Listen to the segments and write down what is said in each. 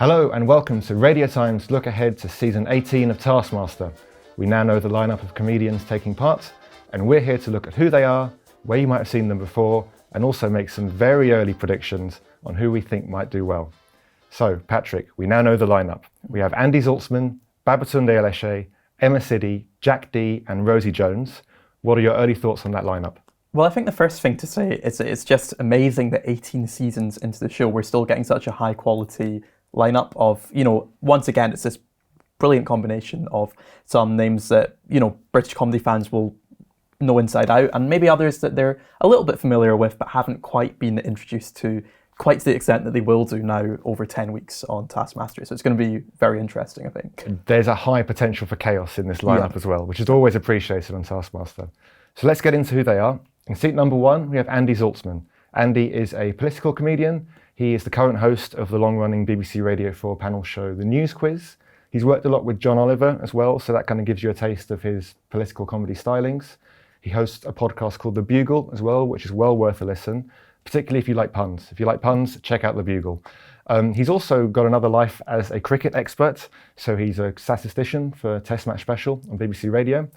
Hello and welcome to Radio Time's look ahead to season 18 of Taskmaster. We now know the lineup of comedians taking part, and we're here to look at who they are, where you might have seen them before, and also make some very early predictions on who we think might do well. So, Patrick, we now know the lineup. We have Andy Zaltzman, Babatunde Aléshé, Sidi, Jack Dee and Rosie Jones. What are your early thoughts on that lineup? Well, I think the first thing to say is that it's just amazing that 18 seasons into the show, we're still getting such a high quality lineup of, once again, it's this brilliant combination of some names that, British comedy fans will know inside out, and maybe others that they're a little bit familiar with but haven't quite been introduced to quite to the extent that they will do now over 10 weeks on Taskmaster. So it's going to be very interesting, I think. There's a high potential for chaos in this lineup as well, which is always appreciated on Taskmaster. So let's get into who they are. In seat number 1, we have Andy Zaltzman. Andy is a political comedian. He is the current host of the long-running BBC Radio 4 panel show, The News Quiz. He's worked a lot with John Oliver as well, so that kind of gives you a taste of his political comedy stylings. He hosts a podcast called The Bugle as well, which is well worth a listen, particularly if you like puns. If you like puns, check out The Bugle. He's also got another life as a cricket expert, so he's a statistician for Test Match Special on BBC Radio.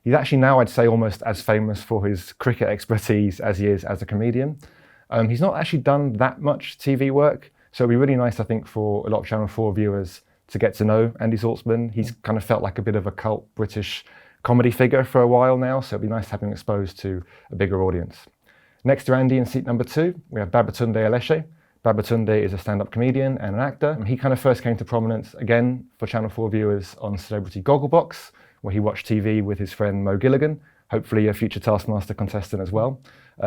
He's actually now, I'd say, almost as famous for his cricket expertise as he is as a comedian. He's not actually done that much TV work, so it'd be really nice, I think, for a lot of Channel 4 viewers to get to know Andy Zaltzman. He's kind of felt like a bit of a cult British comedy figure for a while now, so it'd be nice to have him exposed to a bigger audience. Next to Andy in seat number 2, we have Babatunde Aléshé. Babatunde is a stand-up comedian and an actor. He kind of first came to prominence, again, for Channel 4 viewers on Celebrity Gogglebox, where he watched TV with his friend Mo Gilligan, hopefully a future Taskmaster contestant as well.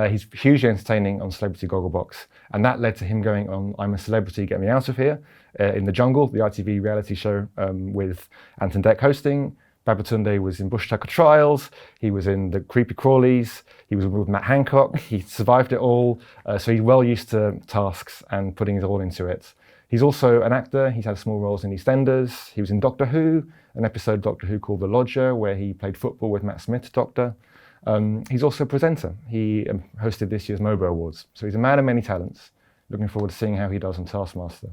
He's hugely entertaining on Celebrity Gogglebox, and that led to him going on I'm a Celebrity, Get Me Out of Here, in The Jungle, the ITV reality show with Anton Deck hosting. Babatunde was in Bush Tucker Trials, he was in The Creepy Crawlies, he was with Matt Hancock, he survived it all, so he's well used to tasks and putting his all into it. He's also an actor. He's had small roles in EastEnders. He was in Doctor Who, an episode of Doctor Who called The Lodger, where he played football with Matt Smith's Doctor. He's also a presenter. He hosted this year's MOBO Awards. So he's a man of many talents. Looking forward to seeing how he does on Taskmaster.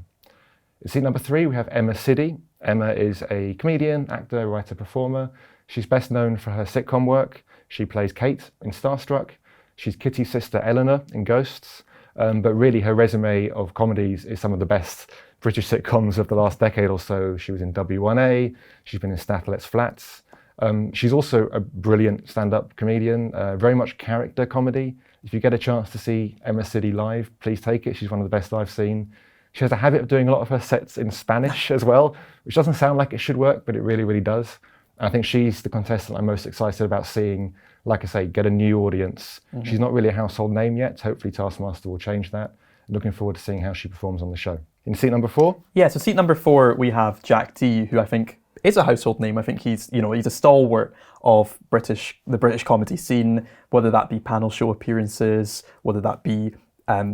At seat number 3, we have Sidi. Emma is a comedian, actor, writer, performer. She's best known for her sitcom work. She plays Kate in Starstruck. She's Kitty's sister Eleanor in Ghosts. But really her resume of comedies is some of the best British sitcoms of the last decade or so. She was in W1A, she's been in Statlet's Flats. She's also a brilliant stand-up comedian, very much character comedy. If you get a chance to see Sidi live, please take it. She's one of the best I've seen. She has a habit of doing a lot of her sets in Spanish as well, which doesn't sound like it should work, but it really, really does. And I think she's the contestant I'm most excited about seeing, like I say, get a new audience. Mm-hmm. She's not really a household name yet. Hopefully Taskmaster will change that. Looking forward to seeing how she performs on the show. In seat number 4? Yeah, so seat number 4, we have Jack Dee, who I think is a household name. I think he's a stalwart of the British comedy scene, whether that be panel show appearances, whether that be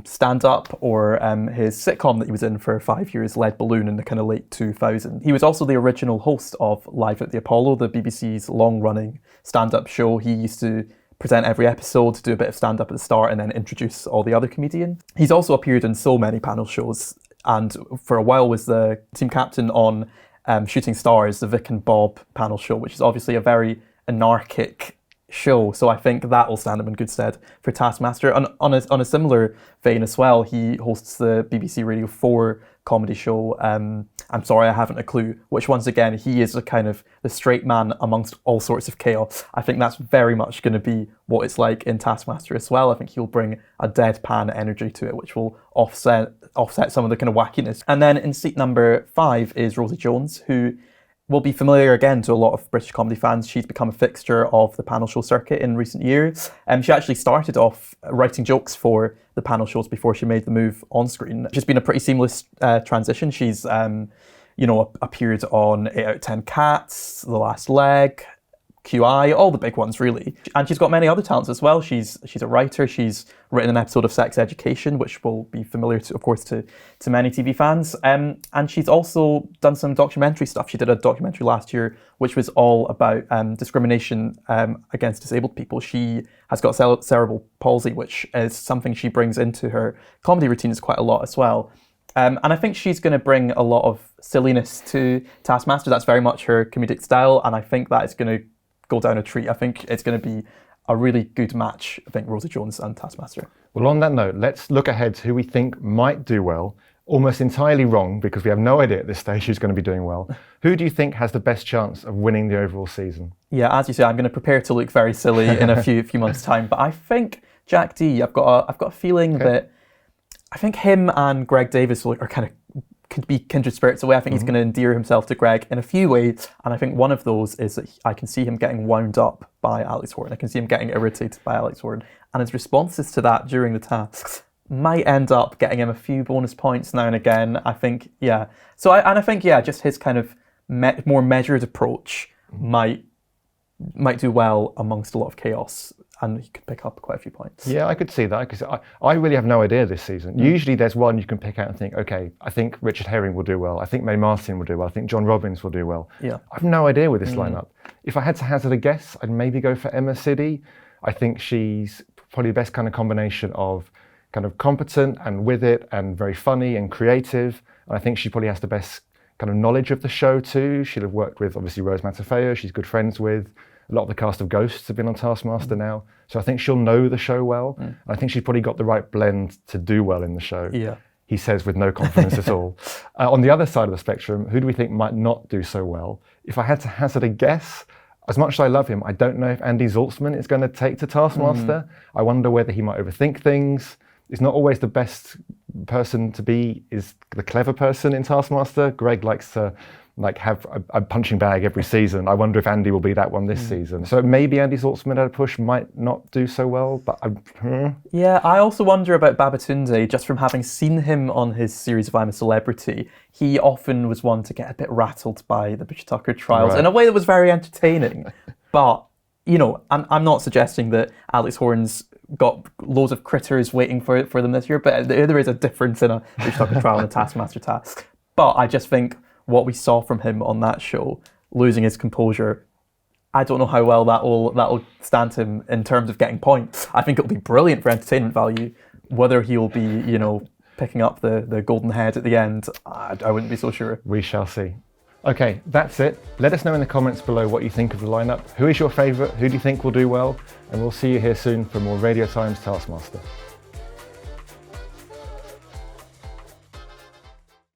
stand-up or his sitcom that he was in for 5 years, Lead Balloon, in the kind of late 2000s. He was also the original host of Live at the Apollo, the BBC's long-running stand-up show. He used to present every episode, do a bit of stand-up at the start, and then introduce all the other comedians. He's also appeared in so many panel shows, and for a while was the team captain on Shooting Stars, the Vic and Bob panel show, which is obviously a very anarchic show, so I think that will stand him in good stead for Taskmaster. On a similar vein as well, he hosts the BBC Radio 4 comedy show, I'm Sorry I Haven't a Clue, which once again, he is a kind of the straight man amongst all sorts of chaos. I think that's very much going to be what it's like in Taskmaster as well. I think he'll bring a deadpan energy to it, which will offset some of the kind of wackiness. And then in seat number 5 is Rosie Jones, who will be familiar again to a lot of British comedy fans. She's become a fixture of the panel show circuit in recent years. She actually started off writing jokes for the panel shows before she made the move on screen. She's been a pretty seamless transition. She's appeared on 8 out of 10 Cats, The Last Leg, QI, all the big ones really. And she's got many other talents as well. She's a writer. She's written an episode of Sex Education, which will be familiar to, of course, to many TV fans. And she's also done some documentary stuff. She did a documentary last year, which was all about discrimination against disabled people. She has got cerebral palsy, which is something she brings into her comedy routines quite a lot as well. And I think she's going to bring a lot of silliness to Taskmaster. That's very much her comedic style, and I think that is going to go down a treat. I think it's going to be a really good match, I think, Rosie Jones and Taskmaster. Well, on that note, let's look ahead to who we think might do well. Almost entirely wrong, because we have no idea at this stage who's going to be doing well. Who do you think has the best chance of winning the overall season? Yeah, as you say, I'm going to prepare to look very silly in a few months' time, but I think Jack Dee, I've got a feeling that I think him and Greg Davis are kind of could be kindred spirits away. I think he's going to endear himself to Greg in a few ways, and I think one of those is that I can see him getting wound up by Alex Horton. I can see him getting irritated by Alex Horton, and his responses to that during the tasks might end up getting him a few bonus points now and again. I think, yeah. So I think, yeah, just his kind of more measured approach might do well amongst a lot of chaos, and he could pick up quite a few points. Yeah, I could see that, because I really have no idea this season. Usually there's one you can pick out and think, okay, I think Richard Herring will do well. I think Mae Martin will do well. I think John Robbins will do well. Yeah. I've no idea with this lineup. If I had to hazard a guess, I'd maybe go for Emma Sidi. I think she's probably the best kind of combination of kind of competent and with it and very funny and creative. And I think she probably has the best kind of knowledge of the show too. She'll have worked with, obviously, Rose Matafeo, she's good friends with. A lot of the cast of Ghosts have been on Taskmaster now. So I think she'll know the show well. And I think she's probably got the right blend to do well in the show. Yeah. He says with no confidence at all. On the other side of the spectrum, who do we think might not do so well? If I had to hazard a guess, as much as I love him, I don't know if Andy Zaltzman is going to take to Taskmaster. I wonder whether he might overthink things. It's not always the best person to be is the clever person in Taskmaster. Greg likes to have a punching bag every season. I wonder if Andy will be that one this season. So maybe Andy Zaltzman at a push might not do so well, but Yeah, I also wonder about Babatunde, just from having seen him on his series of I'm a Celebrity. He often was one to get a bit rattled by the Butch Tucker trials in a way that was very entertaining. But, you know, I'm not suggesting that Alex Horne's got loads of critters waiting for them this year, but there is a difference in a Butch Tucker trial and a Taskmaster task. But I just think what we saw from him on that show, losing his composure, I don't know how well that'll stand him in terms of getting points. I think it'll be brilliant for entertainment value. Whether he'll be, you know, picking up the golden head at the end, I wouldn't be so sure. We shall see. Okay, that's it. Let us know in the comments below what you think of the lineup. Who is your favourite? Who do you think will do well? And we'll see you here soon for more Radio Times Taskmaster.